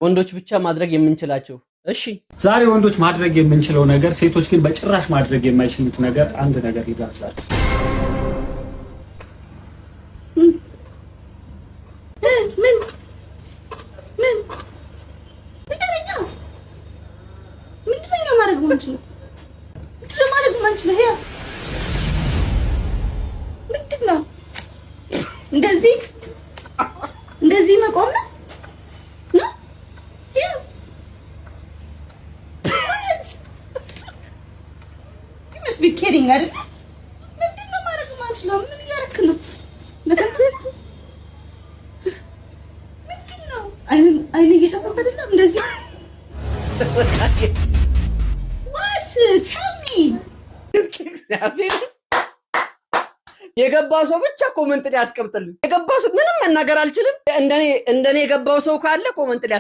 ወንዶች ብቻ ማድረግ የምንችላቸው? እሺ ዛሬ ወንዶች ማድረግ የምንችለው ነገር ሴቶች ግን በጭራሽ ማድረግ የማይችሉት ነገር አንድ ነገር ልጋብዛችሁ። እንደዚህ መቆም ነው። be kidding አይደል? ምንድነው ማድረግ ማንችለው? ምን እያደረክ ነው? ምንድነው? አይኔ እየጨፈንክ አይደለም እንደዚህ? What? Tell me. የገባው ሰው ብቻ ኮሜንት ላይ ያስቀምጥልኝ። የገባው ሰው ምንም መናገር አልችልም። እንደኔ የገባው ሰው ካለ ኮሜንት ላይ